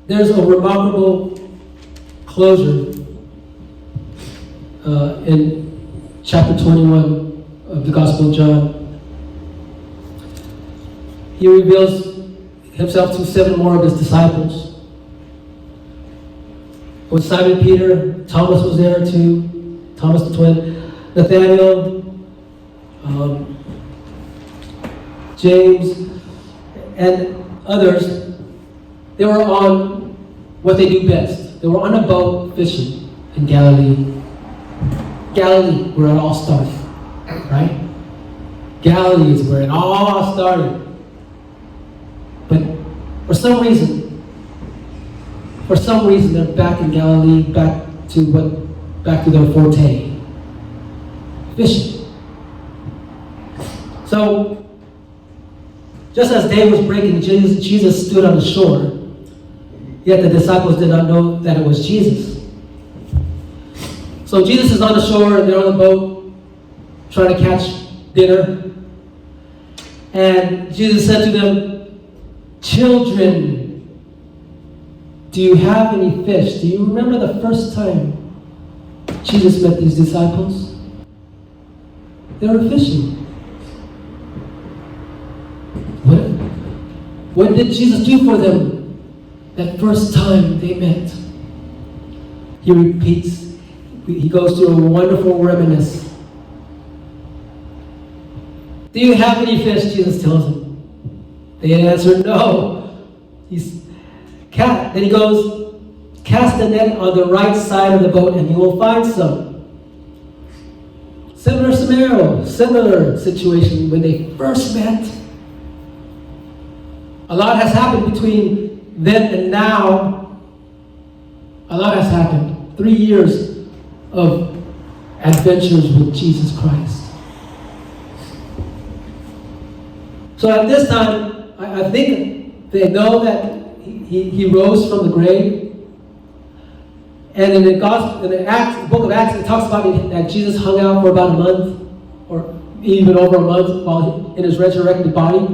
there's a remarkable closure in chapter 21 of the Gospel of John. He reveals himself to 7 more of his disciples. With Simon Peter, Thomas was there too, Thomas the twin, Nathaniel, James, and others. They were on what they do best. They were on a boat fishing in Galilee. Galilee, where it all started, right? Galilee is where it all started. But for some reason, they're back in Galilee, back to their forte, fishing. So, just as day was breaking, Jesus stood on the shore. Yet the disciples did not know that it was Jesus. So Jesus is on the shore, and they're on the boat, trying to catch dinner. And Jesus said to them, "Children, do you have any fish?" Do you remember the first time Jesus met these disciples? They were fishing. What did Jesus do for them that first time they met? He repeats, he goes through a wonderful reminiscence. "Do you have any fish?" Jesus tells them. They answer, "No." Then he goes, "Cast the net on the right side of the boat and you will find some." Similar scenario, similar situation when they first met. A lot has happened between then and now. A lot has happened. 3 years of adventures with Jesus Christ. So at this time, I think they know that he rose from the grave. And in the book of Acts, it talks about that Jesus hung out for about a month, or even over a month, while in his resurrected body.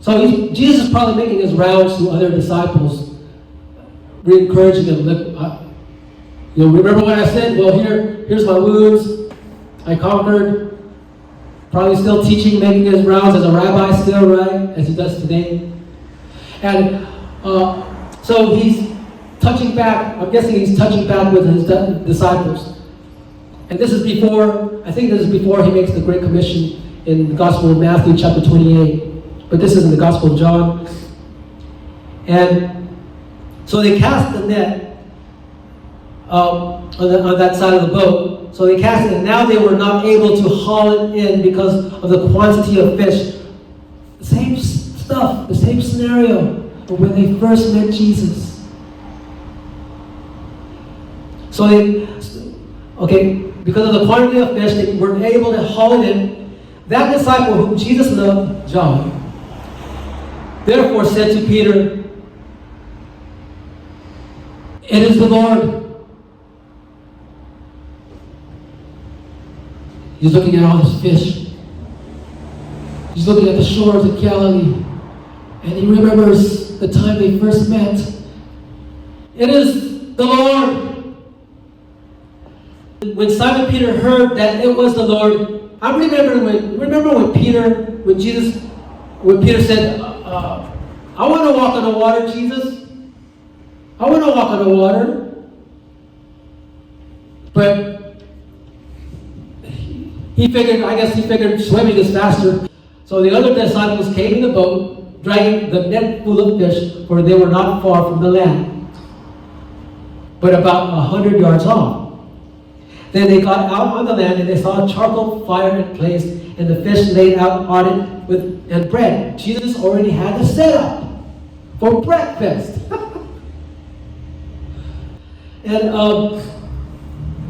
So Jesus is probably making his rounds to other disciples, re-encouraging them. Look, remember what I said? Well, here's my wounds. I conquered. Probably still teaching, making his rounds as a rabbi still, right? As he does today. And so he's touching back. I'm guessing he's touching back with his disciples. And this is before he makes the Great Commission in the Gospel of Matthew chapter 28. But this is in the Gospel of John. And so they cast the net on that side of the boat. So they cast it, and now they were not able to haul it in because of the quantity of fish. The same stuff, the same scenario of when they first met Jesus. So because of the quantity of fish, they weren't able to haul it in. That disciple whom Jesus loved, John, therefore said to Peter, "It is the Lord." He's looking at all this fish. He's looking at the shores of Galilee. And he remembers the time they first met. It is the Lord. When Simon Peter heard that it was the Lord, I remember when Peter said, "I want to walk on the water, Jesus. I want to walk on the water." But he figured swimming is faster. So the other disciples came in the boat, dragging the net full of fish, for they were not far from the land, but about 100 yards off. Then they got out on the land, and they saw a charcoal fire in place, and the fish laid out on it and bread. Jesus already had the setup for breakfast. And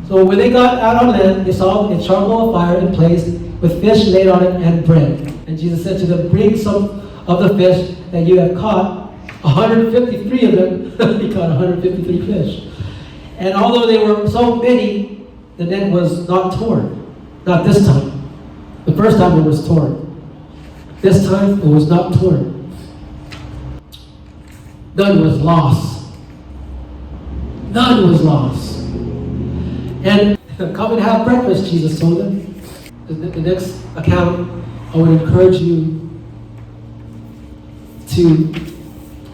so when they got out on land, they saw a charcoal fire in place with fish laid on it and bread. And Jesus said to them, "Bring some of the fish that you have caught." 153 of them. He caught 153 fish. And although they were so many, the net was not torn. Not this time. The first time it was torn. This time it was not torn. none was lost. None was lost. And come and have breakfast, Jesus told them. The next account, I would encourage you to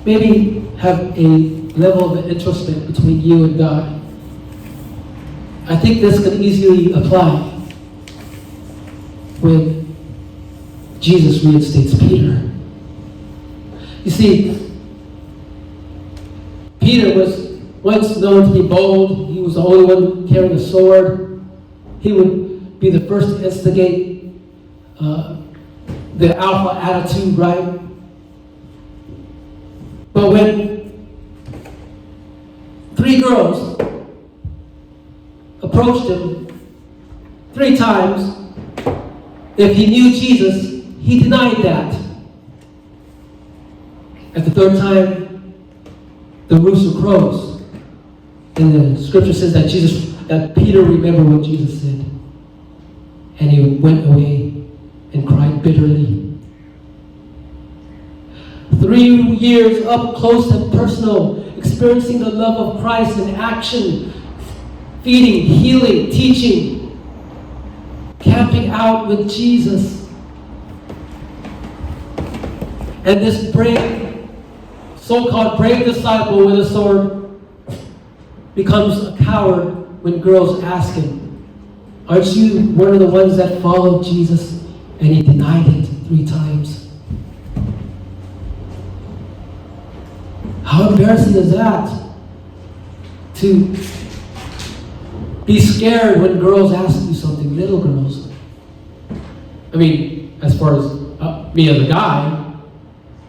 maybe have a level of introspect between you and God. I think this can easily apply when Jesus reinstates Peter. You see, Peter was once known to be bold. He was the only one carrying a sword. He would be the first to instigate the alpha attitude, right? But when 3 girls approached him 3 times, if he knew Jesus, he denied that. At the 3rd time, the rooster crows. And the scripture says that Peter remembered what Jesus said. And he went away and cried bitterly. 3 years up close and personal, experiencing the love of Christ in action, feeding, healing, teaching, camping out with Jesus. And this brave, so-called brave disciple with a sword becomes a coward when girls ask him, aren't you one of the ones that followed Jesus? And he denied it 3 times. How embarrassing is that? To be scared when girls ask you something, little girls. I mean, as far as me as a guy,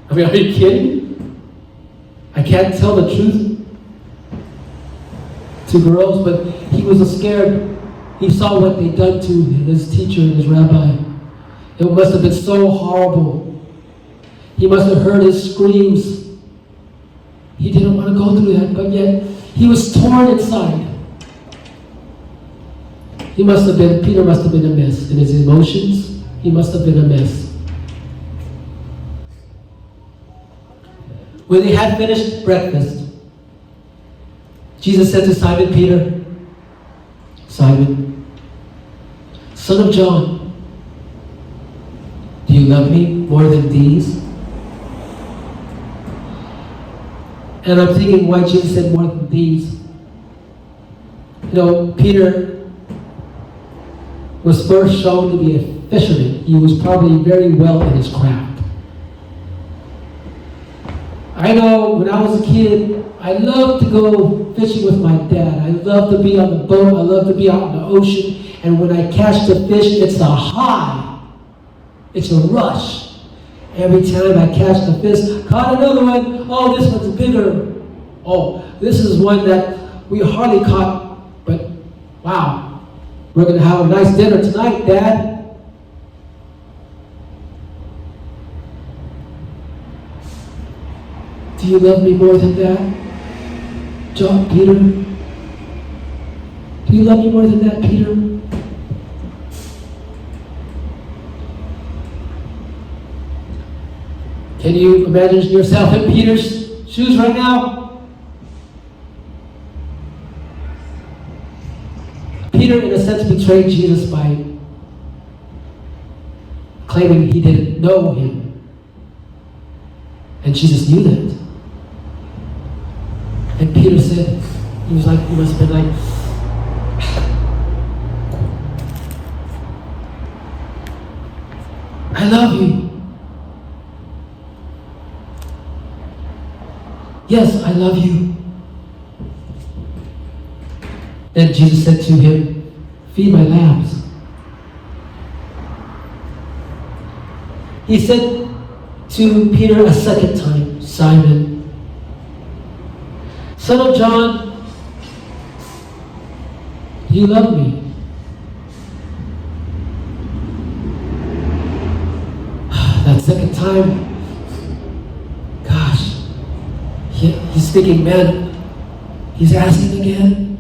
I mean, are you kidding? I can't tell the truth to girls, but he was scared. He saw what they'd done to his teacher and his rabbi. It must have been so horrible. He must have heard his screams. He didn't want to go through that, but yet he was torn inside. Peter must have been a mess. In his emotions, he must have been a mess. When they had finished breakfast, Jesus said to Simon Peter, Simon, son of John, do you love me more than these? And I'm thinking why Jesus said more than these. You know, Peter was first shown to be a fisherman. He was probably very well in his craft. I know when I was a kid, I loved to go fishing with my dad. I loved to be on the boat. I loved to be out in the ocean. And when I catch the fish, it's a high. It's a rush. Every time I catch the fish, caught another one. Oh, this one's bigger. Oh, this is one that we hardly caught. But wow, we're going to have a nice dinner tonight, Dad. Do you love me more than that, John, Peter? Do you love me more than that, Peter? Can you imagine yourself in Peter's shoes right now? Peter, in a sense, betrayed Jesus by claiming he didn't know him. And Jesus knew that. And Peter said, he must have been like, I love you. Yes, I love you. Then Jesus said to him, feed my lambs. He said to Peter a second time, Simon, son of John, do you love me? That second time, gosh, he's thinking, man, he's asking again.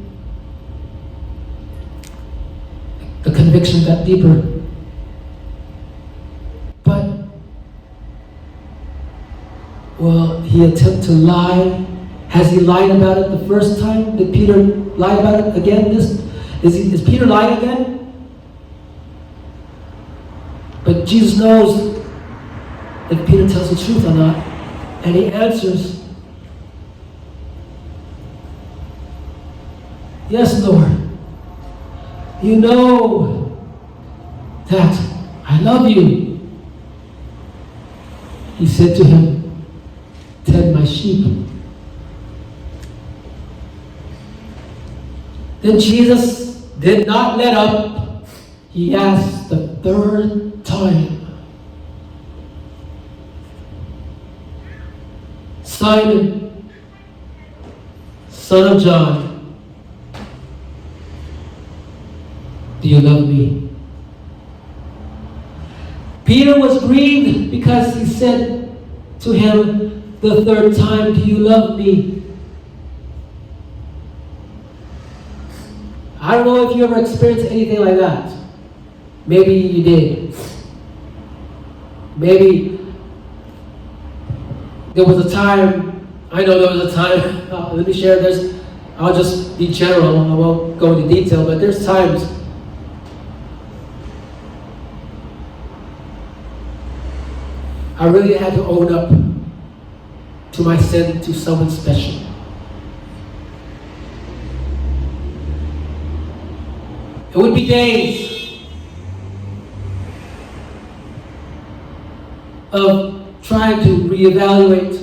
The conviction got deeper. But, well, he attempt to lie? Has he lied about it the first time? Did Peter lie about it again? Is Peter lying again? But Jesus knows if Peter tells the truth or not. And he answers, yes, Lord. You know that I love you. He said to him, tend my sheep. Then Jesus did not let up. He asked the third time, Simon, son of John, do you love me? Peter was grieved because he said to him the third time, do you love me? I don't know if you ever experienced anything like that. Maybe you did. Maybe there was a time, I know there was a time, let me share this. I'll just be general, I won't go into detail, but there's times I really had to own up to my sin to someone special. It would be days of trying to reevaluate,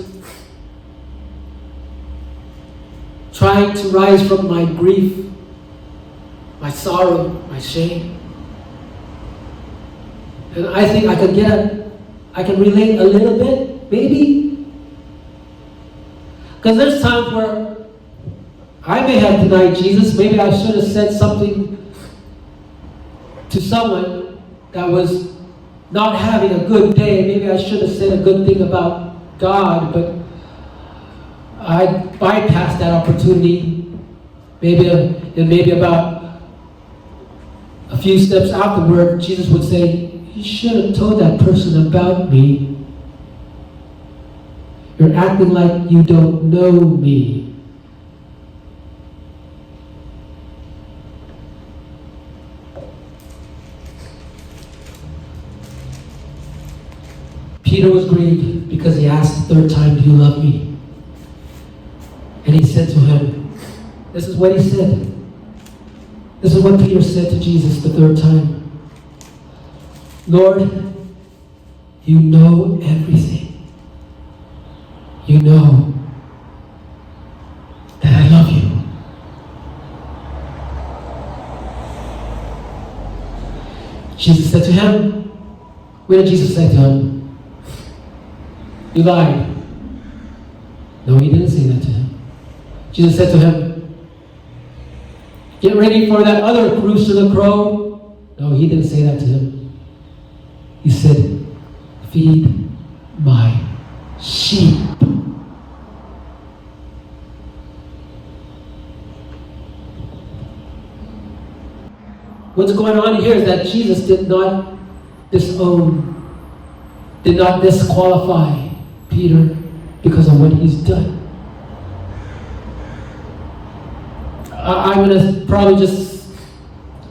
trying to rise from my grief, my sorrow, my shame. And I think I can relate a little bit, maybe. Because there's times where I may have denied Jesus. Maybe I should have said something to someone that was not having a good day. Maybe I should have said a good thing about God, but I bypassed that opportunity. Maybe about a few steps afterward, Jesus would say, you should have told that person about me. You're acting like you don't know me. Peter was grieved because he asked the third time, do you love me? And he said to him, this is what he said. This is what Peter said to Jesus the third time. Lord, you know everything. You know that I love you. Jesus said to him, what did Jesus say to him? You lied. No, he didn't say that to him. Jesus said to him, get ready for that other rooster to crow. No, he didn't say that to him. He said, feed my sheep. What's going on here is that Jesus did not disown, did not disqualify Peter because of what he's done. I'm going to probably just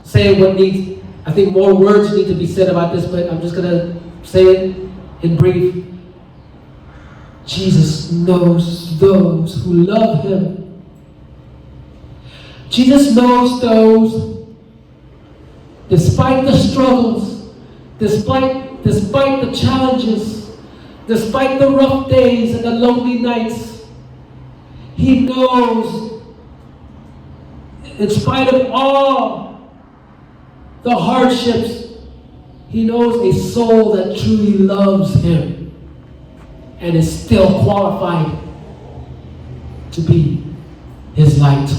say what needs, I think more words need to be said about this, but I'm just going to say it in brief. Jesus knows those who love him. Jesus knows those, despite the struggles, despite the challenges, despite the rough days and the lonely nights, he knows, in spite of all the hardships, he knows a soul that truly loves him and is still qualified to be his light.